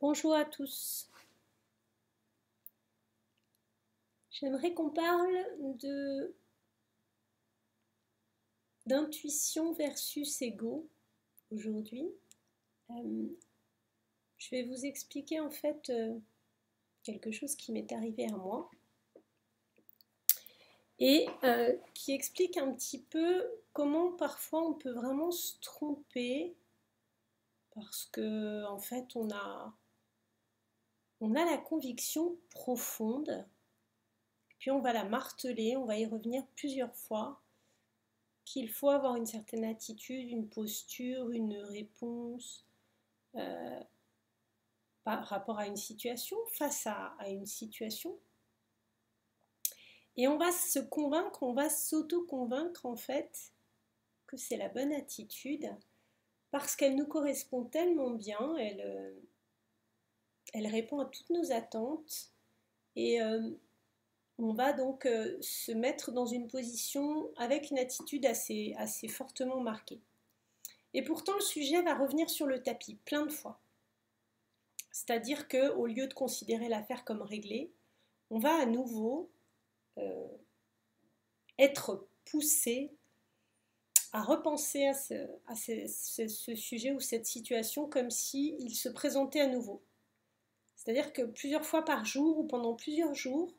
Bonjour à tous. J'aimerais qu'on parle de d'intuition versus ego aujourd'hui. Euh, je vais vous expliquer en fait quelque chose qui m'est arrivé à moi et qui explique un petit peu comment parfois on peut vraiment se tromper parce que en fait on a la conviction profonde, puis on va la marteler, on va y revenir plusieurs fois qu'il faut avoir une certaine attitude, une posture, une réponse euh, par rapport à une situation, face à une situation. Et on va se convaincre, on va s'auto-convaincre en fait que c'est la bonne attitude parce qu'elle nous correspond tellement bien, elle répond à toutes nos attentes et on va donc se mettre dans une position avec une attitude assez fortement marquée. Et pourtant, le sujet va revenir sur le tapis plein de fois. C'est-à-dire qu'au lieu de considérer l'affaire comme réglée, on va à nouveau euh, être poussé à repenser à ce sujet ou cette situation comme s'il se présentait à nouveau. C'est-à-dire que plusieurs fois par jour ou pendant plusieurs jours,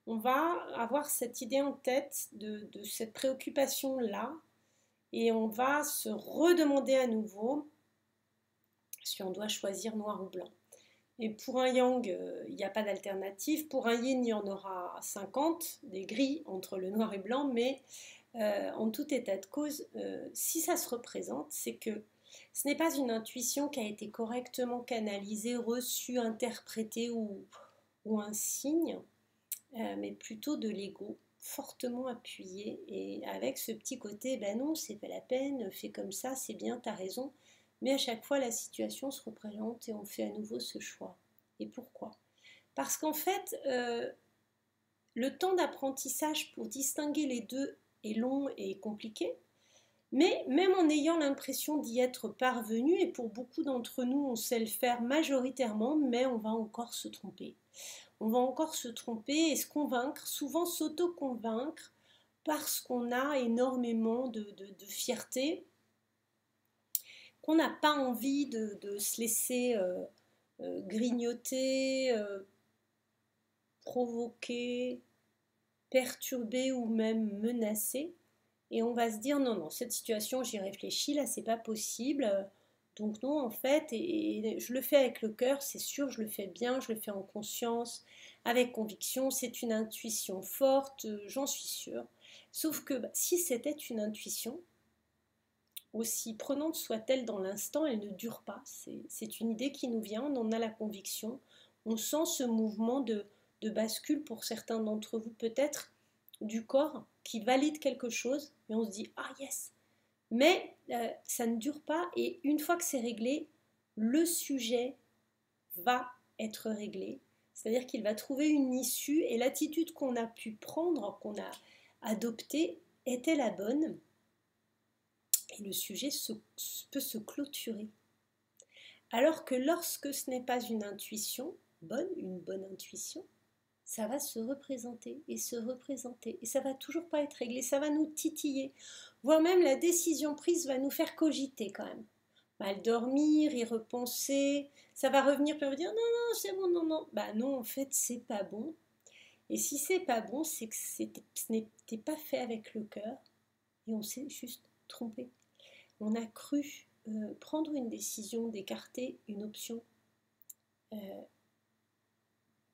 on va avoir cette idée en tête de cette préoccupation-là et on va se redemander à nouveau si on doit choisir noir ou blanc. Et pour un yang, il n'y a pas d'alternative. Pour un yin, il y en aura 50, des gris entre le noir et blanc, mais en tout état de cause, si ça se représente, c'est que ce n'est pas une intuition qui a été correctement canalisée, reçue, interprétée ou un signe, mais plutôt de l'ego fortement appuyé et avec ce petit côté, ben non, c'est pas la peine, fais comme ça, c'est bien, t'as raison. Mais à chaque fois, la situation se représente et on fait à nouveau ce choix. Et pourquoi? Parce qu'en fait, le temps d'apprentissage pour distinguer les deux est long et compliqué, mais même en ayant l'impression d'y être parvenu, et pour beaucoup d'entre nous, on sait le faire majoritairement, mais on va encore se tromper. On va encore se tromper et se convaincre, souvent s'auto-convaincre, parce qu'on a énormément de fierté, qu'on n'a pas envie de se laisser grignoter, provoquer, perturber ou même menacer. Et on va se dire non, non, cette situation, j'y réfléchis, là, c'est pas possible. Donc non, en fait, et je le fais avec le cœur, c'est sûr, je le fais bien, je le fais en conscience, avec conviction, c'est une intuition forte, j'en suis sûre. Sauf que bah, si c'était une intuition, aussi prenante soit-elle dans l'instant, elle ne dure pas. C'est une idée qui nous vient, on en a la conviction, on sent ce mouvement de bascule pour certains d'entre vous peut-être du corps qui valide quelque chose et on se dit ah yes, mais ça ne dure pas et une fois que c'est réglé, le sujet va être réglé, c'est-à-dire qu'il va trouver une issue et l'attitude qu'on a pu prendre, qu'on a adoptée était la bonne et le sujet peut se clôturer. Alors que lorsque ce n'est pas une intuition bonne, une bonne intuition, ça va se représenter et se représenter et ça va toujours pas être réglé, ça va nous titiller, voire même la décision prise va nous faire cogiter quand même. Mal dormir, y repenser, ça va revenir pour dire non, non, c'est bon, non, non. Bah non, en fait, c'est pas bon. Et si c'est pas bon, c'est que ce n'était pas fait avec le cœur et on s'est juste trompé. On a cru prendre une décision d'écarter une option euh,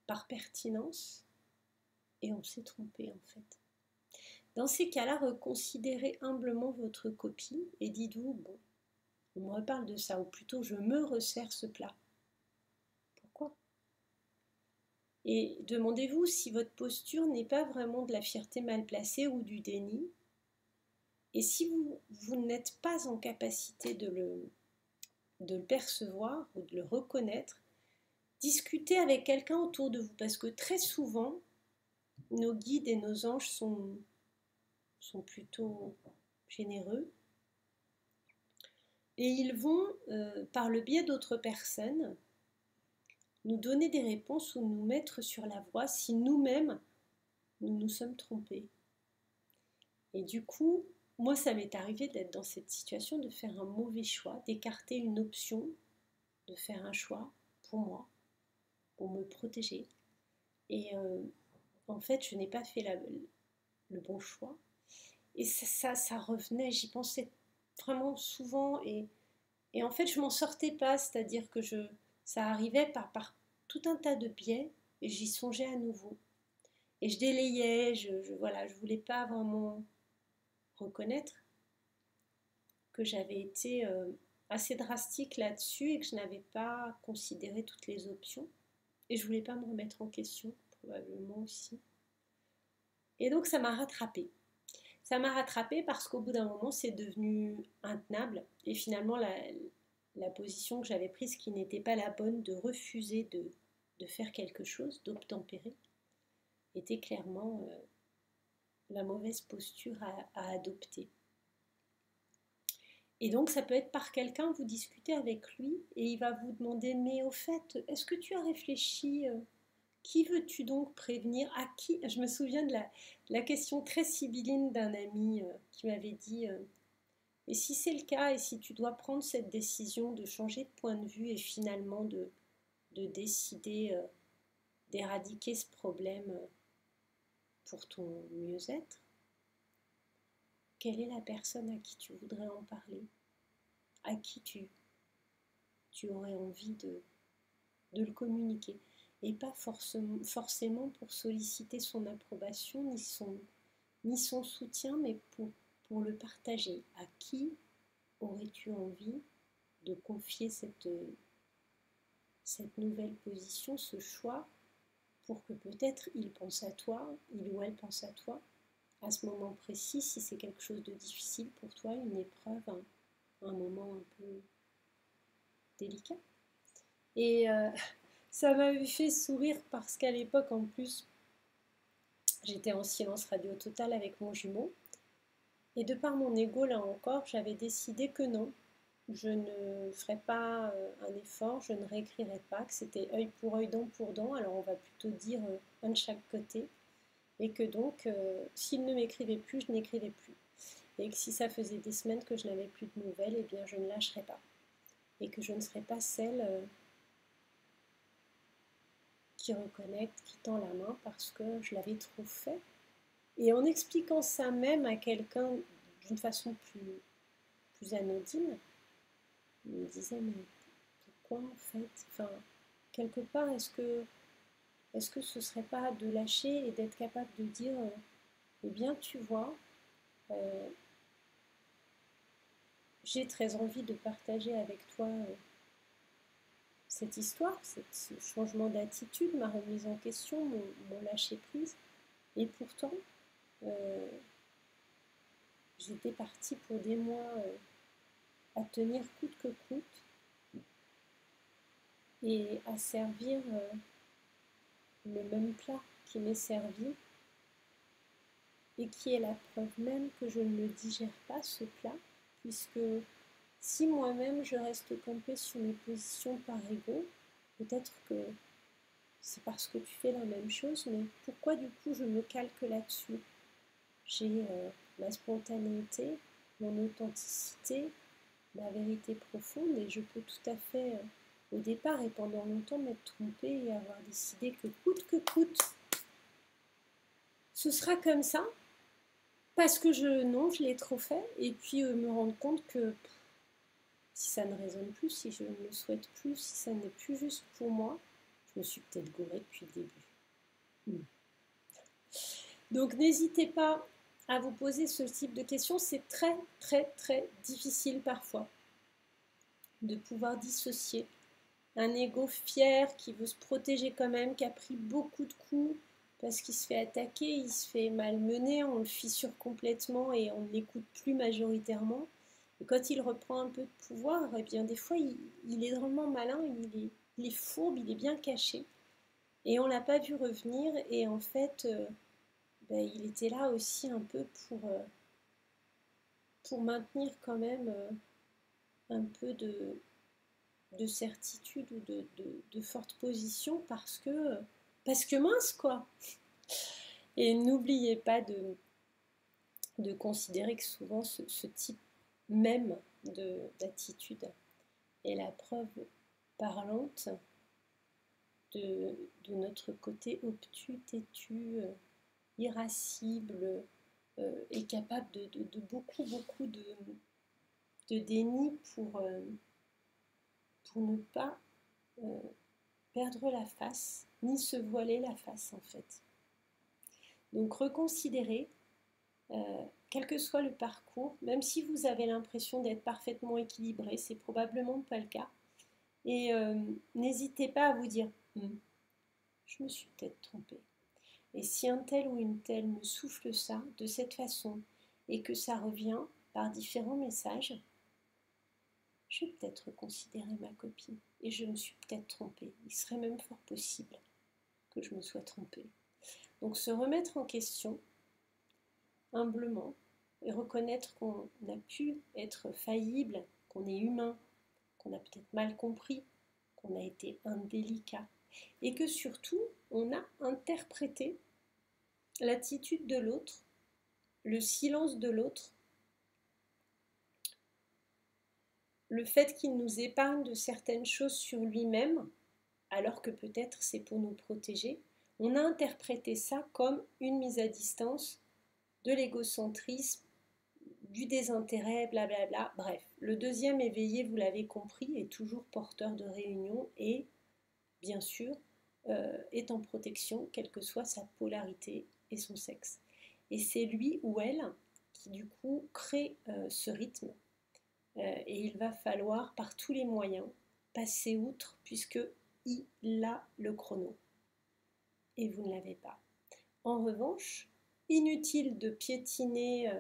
par pertinence et on s'est trompé en fait. Dans ces cas-là, reconsidérez humblement votre copie et dites-vous, bon, on me reparle de ça, ou plutôt je me resserre ce plat. Pourquoi? Et demandez-vous si votre posture n'est pas vraiment de la fierté mal placée ou du déni. Et si vous n'êtes pas en capacité de le percevoir ou de le reconnaître, discutez avec quelqu'un autour de vous, parce que très souvent, nos guides et nos anges sont plutôt généreux et ils vont, par le biais d'autres personnes, nous donner des réponses ou nous mettre sur la voie si nous-mêmes nous nous sommes trompés. Et du coup, moi ça m'est arrivé d'être dans cette situation, de faire un mauvais choix, d'écarter une option, de faire un choix pour moi, pour me protéger. Et en fait, je n'ai pas fait le bon choix. Et ça revenait, j'y pensais vraiment souvent. Et en fait, je m'en sortais pas, c'est-à-dire que ça arrivait par tout un tas de biais, et j'y songeais à nouveau. Et je délayais, voilà, je voulais pas vraiment reconnaître que j'avais été assez drastique là-dessus et que je n'avais pas considéré toutes les options. Et je voulais pas me remettre en question, probablement aussi. Et donc ça m'a rattrapée. Ça m'a rattrapée parce qu'au bout d'un moment, c'est devenu intenable. Et finalement, la position que j'avais prise, qui n'était pas la bonne, de refuser de faire quelque chose, d'obtempérer, était clairement la mauvaise posture à adopter. Et donc ça peut être par quelqu'un, vous discutez avec lui et il va vous demander, mais au fait, est-ce que tu as réfléchi, qui veux-tu donc prévenir, à qui? Je me souviens de la question très sibylline d'un ami qui m'avait dit, et si c'est le cas, et si tu dois prendre cette décision de changer de point de vue et finalement de décider d'éradiquer ce problème pour ton mieux-être, quelle est la personne à qui tu voudrais en parler? À qui tu aurais envie de le communiquer? Et pas forcément pour solliciter son approbation ni son soutien, mais pour le partager. À qui aurais-tu envie de confier cette nouvelle position, ce choix, pour que peut-être il pense à toi, il ou elle pense à toi, à ce moment précis, si c'est quelque chose de difficile pour toi, une épreuve, un moment un peu délicat. Et ça m'avait fait sourire parce qu'à l'époque, en plus, j'étais en silence radio total avec mon jumeau. Et de par mon ego, là encore, j'avais décidé que non, je ne ferais pas un effort, je ne réécrirais pas, que c'était œil pour œil, dent pour dent, alors on va plutôt dire un de chaque côté, et que donc, s'il ne m'écrivait plus, je n'écrivais plus. Et que si ça faisait des semaines que je n'avais plus de nouvelles, eh bien je ne lâcherais pas. Et que je ne serais pas celle qui reconnecte, qui tend la main parce que je l'avais trop fait. Et en expliquant ça même à quelqu'un d'une façon plus anodine, il me disait, mais pourquoi en fait, enfin, quelque part, est-ce que ce serait pas de lâcher et d'être capable de dire, eh bien tu vois, euh, j'ai très envie de partager avec toi cette histoire, ce changement d'attitude, ma remise en question, mon lâcher prise. Et pourtant, euh, j'étais partie pour des mois à tenir coûte que coûte et à servir le même plat qui m'est servi et qui est la preuve même que je ne le digère pas, ce plat, puisque si moi-même je reste campée sur mes positions par ego, peut-être que c'est parce que tu fais la même chose, mais pourquoi du coup je me calque là-dessus? J'ai ma spontanéité, mon authenticité, ma vérité profonde, et je peux tout à fait, au départ et pendant longtemps, m'être trompée et avoir décidé que coûte, ce sera comme ça, parce que non, je l'ai trop fait, et puis me rendre compte que si ça ne résonne plus, si je ne le souhaite plus, si ça n'est plus juste pour moi, je me suis peut-être gourée depuis le début. Donc n'hésitez pas à vous poser ce type de questions, c'est très très très difficile parfois de pouvoir dissocier un ego fier qui veut se protéger quand même, qui a pris beaucoup de coups parce qu'il se fait attaquer, il se fait malmener, on le fissure complètement et on ne l'écoute plus majoritairement. Et quand il reprend un peu de pouvoir, eh bien des fois il est drôlement malin, il est fourbe, il est bien caché. Et on ne l'a pas vu revenir et en fait il était là aussi un peu pour maintenir quand même un peu de certitude ou de forte position parce que mince quoi. Et n'oubliez pas de considérer que souvent ce type même d'attitude est la preuve parlante de notre côté obtus, têtu, irascible et capable de beaucoup de déni pour ne pas perdre la face, ni se voiler la face en fait. Donc reconsidérez, quel que soit le parcours, même si vous avez l'impression d'être parfaitement équilibré, c'est probablement pas le cas. Et n'hésitez pas à vous dire, je me suis peut-être trompée. Et si un tel ou une telle me souffle ça de cette façon et que ça revient par différents messages, je vais peut-être reconsidérer ma copie et je me suis peut-être trompée. Il serait même fort possible que je me sois trompée. Donc se remettre en question humblement et reconnaître qu'on a pu être faillible, qu'on est humain, qu'on a peut-être mal compris, qu'on a été indélicat et que surtout on a interprété l'attitude de l'autre, le silence de l'autre, le fait qu'il nous épargne de certaines choses sur lui-même, alors que peut-être c'est pour nous protéger, on a interprété ça comme une mise à distance de l'égocentrisme, du désintérêt, blablabla. Bref, le deuxième éveillé, vous l'avez compris, est toujours porteur de réunion et, bien sûr, est en protection, quelle que soit sa polarité et son sexe. Et c'est lui ou elle qui, du coup, crée ce rythme. Et il va falloir, par tous les moyens, passer outre, puisque il a le chrono. Et vous ne l'avez pas. En revanche, inutile de piétiner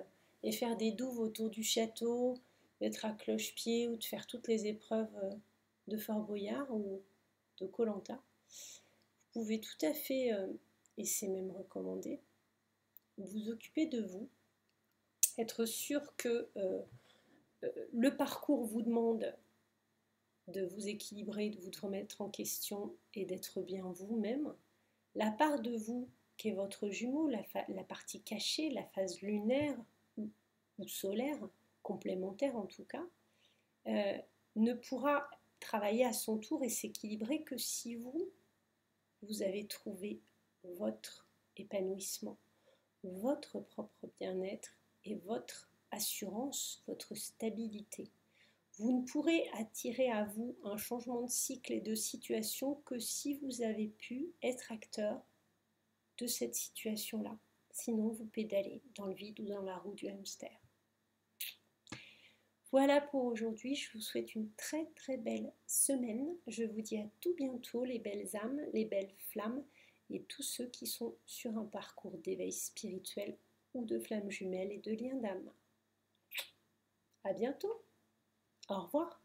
et faire des douves autour du château, d'être à cloche-pied ou de faire toutes les épreuves de Fort Boyard ou de Koh-Lanta. Vous pouvez tout à fait, et c'est même recommandé, vous occuper de vous, être sûr que le parcours vous demande de vous équilibrer, de vous remettre en question et d'être bien vous-même. La part de vous qui est votre jumeau, la partie cachée, la phase lunaire ou solaire, complémentaire en tout cas, ne pourra travailler à son tour et s'équilibrer que si vous avez trouvé votre épanouissement, votre propre bien-être et votre assurance, votre stabilité. Vous ne pourrez attirer à vous un changement de cycle et de situation que si vous avez pu être acteur de cette situation-là. Sinon, vous pédalez dans le vide ou dans la roue du hamster. Voilà pour aujourd'hui. Je vous souhaite une très très belle semaine. Je vous dis à tout bientôt, les belles âmes, les belles flammes et tous ceux qui sont sur un parcours d'éveil spirituel ou de flammes jumelles et de liens d'âme. À bientôt. Au revoir.